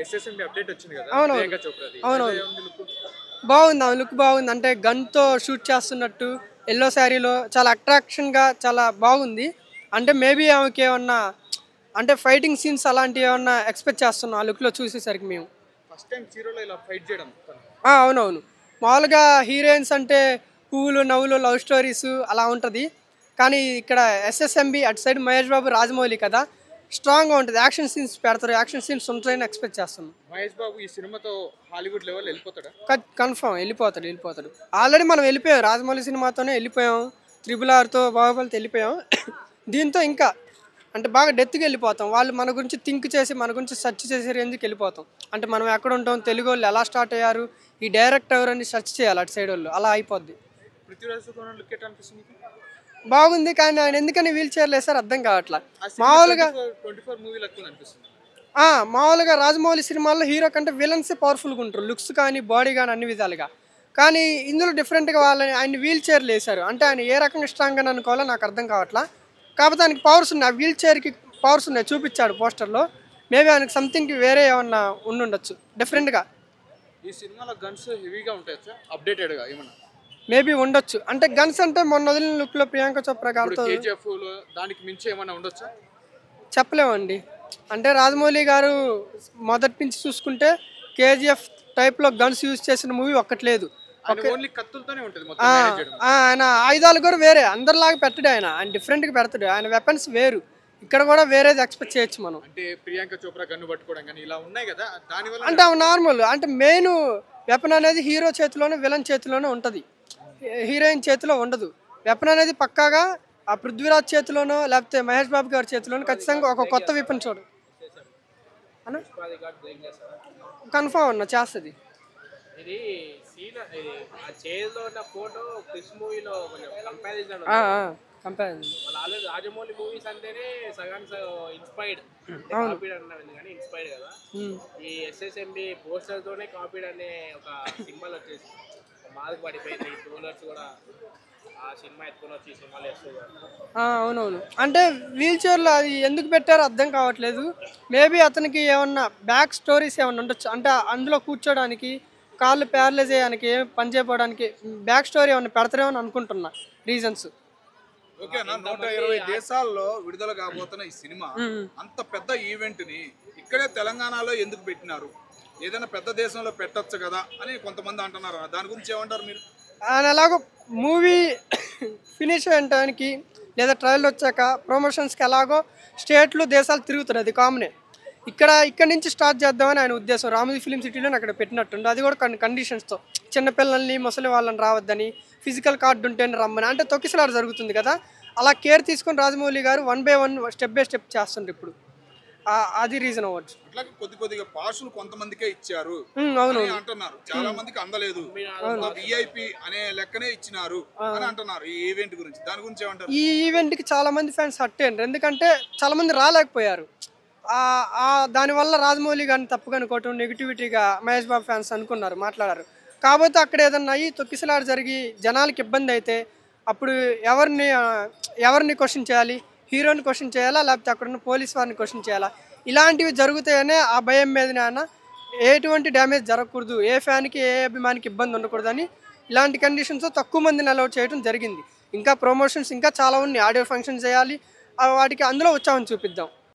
SSMB update వచ్చింది కదా అవునవును ప్రియాంక చోప్రాది. అవునవును ఎలా ఉంది లుక్? బాగుంది, ఆమె లుక్ బాగుంది. అంటే గన్తో షూట్ చేస్తున్నట్టు ఎల్లో శారీలో చాలా అట్రాక్షన్గా చాలా బాగుంది. అంటే మేబీ ఆమెకి ఏమన్నా అంటే ఫైటింగ్ సీన్స్ అలాంటివి ఏమన్నా ఎక్స్పెక్ట్ చేస్తున్నాం ఆ లుక్లో చూసేసరికి మేము. ఫస్ట్ టైం హీరోలో ఇలా ఫైట్ చేయడం తను. అవునవును. మామూలుగా హీరోయిన్స్ అంటే పువ్వులు నవ్వులు లవ్ స్టోరీస్ అలా ఉంటుంది. కానీ ఇక్కడ ఎస్ఎస్ఎంబి అటు సైడ్ మహేష్ బాబు రాజమౌళి కదా, స్ట్రాంగ్గా ఉంటుంది. యాక్షన్ సీన్స్ పెడతారు, యాక్షన్ సీన్స్ ఉంటాయని ఎక్స్పెక్ట్ చేస్తున్నాం. మహేష్ బాబు ఈ సినిమాతో హాలీవుడ్ లెవెల్ వెళ్ళిపోతాడా? కన్ఫర్మ్ వెళ్ళిపోతాడు. ఆల్రెడీ మనం వెళ్ళిపోయాం, రాజమౌళి సినిమాతోనే వెళ్ళిపోయాం, RRRతో బాహుబలితో వెళ్ళిపోయాం. దీంతో ఇంకా అంటే బాగా డెత్గా వెళ్ళిపోతాం. వాళ్ళు మన గురించి థింక్ చేసి మన గురించి సెర్చ్ చేసే రేంజ్కి వెళ్ళిపోతాం. అంటే మనం ఎక్కడ ఉంటాం, తెలుగు వాళ్ళు ఎలా స్టార్ట్ అయ్యారు, ఈ డైరెక్ట్ ఎవరని సెర్చ్ చేయాలి అటు సైడ్ వాళ్ళు, అలా అయిపోద్ది. పృథ్వీరాజ్ సుకుమార్ లుక్ ఎట్లా అనిపిస్తుంది మీకు? బాగుంది, కానీ ఆయన ఎందుకని వీల్ చైర్లు వేసారు అర్థం కావట్లా. ఆ సినిమా మామూలుగా 24 మూవీ లెక్క అనిపిస్తుంది. మామూలుగా రాజమౌళి సినిమాల్లో హీరో కంటే విలన్సే పవర్ఫుల్గా ఉంటారు, లుక్స్ కానీ బాడీ కానీ అన్ని విధాలుగా. కానీ ఇందులో డిఫరెంట్గా వాళ్ళని ఆయన వీల్ చైర్లు వేశారు. అంటే ఆయన ఏ రకంగా స్ట్రాంగ్ అని అనుకోవాలో నాకు అర్థం కావట్లా. కాకపోతే ఆయనకి పవర్స్ ఉన్నాయి, ఆ వీల్ చైర్కి పవర్స్ ఉన్నాయి, చూపించాడు పోస్టర్లో. మేబీ ఆయనకి సంథింగ్ వేరే ఏమన్నా ఉండుండొచ్చు డిఫరెంట్గా. ఈ సినిమాలో గన్స్ హెవీగా ఉంటాయి సార్, అప్డేటెడ్గా ఏమన్నా? మేబీ ఉండొచ్చు. అంటే గన్స్ అంటే మొన్న వదిలిన లుక్లో ప్రియాంక చోప్రా గారితో కేజీఎఫ్ దానికి మించి ఏమన్నా ఉండొచ్చా? చెప్పలేమండి. అంటే రాజమౌళి గారు మొదటి నుంచి చూసుకుంటే కేజీఎఫ్ టైప్లో గన్స్ యూజ్ చేసిన మూవీ ఒక్కట్లేదు. ఓన్లీ కత్తులతోనే ఉంటుంది మొత్తం మేనేజ్ చేయడం. ఆయన ఆయుధాలు కూడా వేరే, అందరిలాగా పెట్టడు, ఆయన డిఫరెంట్గా పెడతాడు. ఆయన వెపన్స్ వేరు, ఇక్కడ కూడా వేరేది ఎక్స్పెక్ట్ చేయొచ్చు మనం. అంటే ప్రియాంక చోప్రా గన్ను పట్టుకోవడం కానీ ఇలా ఉన్నాయి కదా, దానివల్ల అంటే అవి నార్మల్. అంటే మెయిన్ వెపన్ అనేది హీరో చేతిలోనే విలన్ చేతిలోనే ఉంటుంది, హీరోయిన్ చేతిలో ఉండదు. వెపన్ అనేది పక్కాగా ఆ పృథ్వీరాజ్ చేతిలోనో లేకపోతే మహేష్ బాబు గారి చేతిలోనో ఖచ్చితంగా ఒక కొత్త వెపన్ చూడు అన్న కన్ఫర్మ్ అన్న చేస్తుంది. ఇది సీన్ ఇది ఆ చేతిలో ఉన్న ఫోటో క్రిష్ మూవీలో కొంచెం కంపారిజన్ కంపారిజన్. వాళ్ళు ఆల్రెడీ రాజమౌళి మూవీస్ అంటేనే సగం ఇన్స్పైర్డ్ కాపీడ్ అన్నది కానీ ఇన్స్పైర్డ్ కదా. ఈ ఎస్ఎస్ఎంబి పోస్టర్ తోనే కాపీడ్ అనే ఒక సింబల్ వచ్చేసి బాధకు పడిపోయింది. ట్రోలర్స్ కూడా ఆ సినిమా ఎత్తుకొని వచ్చి సినిమాలు వేస్తున్నారు. అవునవును. అంటే వీల్ చైర్లో అది ఎందుకు పెట్టారో అర్థం కావట్లేదు. మేబీ అతనికి ఏమన్నా బ్యాక్ స్టోరీస్ ఏమన్నా ఉండొచ్చు. అంటే అందులో కూర్చోడానికి, కాళ్ళు ప్యారలైజ్ అయ్యడానికి, పని చేయడానికి బ్యాక్ స్టోరీ ఏమన్నా పెడతారేమో అని అనుకుంటున్నా రీజన్స్. ఓకేనా, 120 దేశాల్లో విడుదల కాబోతున్న ఈ సినిమా అంత పెద్ద ఈవెంట్ ని ఇక్కడే తెలంగాణలో ఎందుకు పెట్టినారు? ఏదైనా పెద్ద దేశంలో పెట్టొచ్చు కదా అని కొంతమంది అంటున్నారు. దాని గురించి ఏమంటారు మీరు? ఆయన ఎలాగో మూవీ ఫినిష్ అయ్యడానికి లేదా ట్రయల్ వచ్చాక ప్రమోషన్స్కి ఎలాగో స్టేట్లు దేశాలు తిరుగుతారు, అది కామనే. ఇక్కడ నుంచి స్టార్ట్ చేద్దామని ఆయన ఉద్దేశం. రామోజీ ఫిలిం సిటీలో అక్కడ పెట్టినట్టుండి, అది కూడా కొన్ని కండిషన్స్తో, చిన్నపిల్లల్ని ముసలి వాళ్ళని రావద్దని, ఫిజికల్ కార్డు ఉంటేనే రమ్మని. అంటే తొక్కిసలాట జరుగుతుంది కదా, అలా కేర్ తీసుకొని రాజమౌళి గారు 1 by 1 స్టెప్ బై స్టెప్ చేస్తుండ్రు ఇప్పుడు. అది రీజన్ అవ్వచ్చు. అట్లాగే కొద్దిగా పాసులు కొంతమందికే ఇచ్చారు అవును అంటున్నారు, చాలా మందికి అందలేదు, విఐపి అనే లెక్కనే ఇచ్చినారు అని అంటున్నారు. ఈ ఈవెంట్ గురించి దాని గురించి ఏమంటారు? ఈ ఈవెంట్కి చాలా మంది ఫ్యాన్స్ హర్ట్ అయ్యారు, ఎందుకంటే చాలా మంది రాలేకపోయారు. దానివల్ల రాజమౌళి గారిని తప్పుగా అనుకోవటం, నెగిటివిటీగా మహేష్ బాబు ఫ్యాన్స్ అనుకున్నారు, మాట్లాడారు. కాకపోతే అక్కడ ఏదన్నా అయ్యి తొక్కిసలాట జరిగి జనాలకి ఇబ్బంది అయితే అప్పుడు ఎవరిని క్వశ్చన్ చేయాలి? హీరోని క్వశ్చన్ చేయాలా లేకపోతే అక్కడున్న పోలీస్ వారిని క్వశ్చన్ చేయాలా? ఇలాంటివి జరుగుతాయనే ఆ భయం మీదనే ఆయన ఎటువంటి డ్యామేజ్ జరగకూడదు, ఏ ఫ్యాన్కి ఏ అభిమానికి ఇబ్బంది ఉండకూడదని ఇలాంటి కండిషన్స్తో తక్కువ మందిని అలౌట్ చేయడం జరిగింది. ఇంకా ప్రమోషన్స్ ఇంకా చాలా ఉన్నాయి, ఆడియో ఫంక్షన్ చేయాలి, వాటికి అందులో ఉత్సాహం చూపిద్దాం.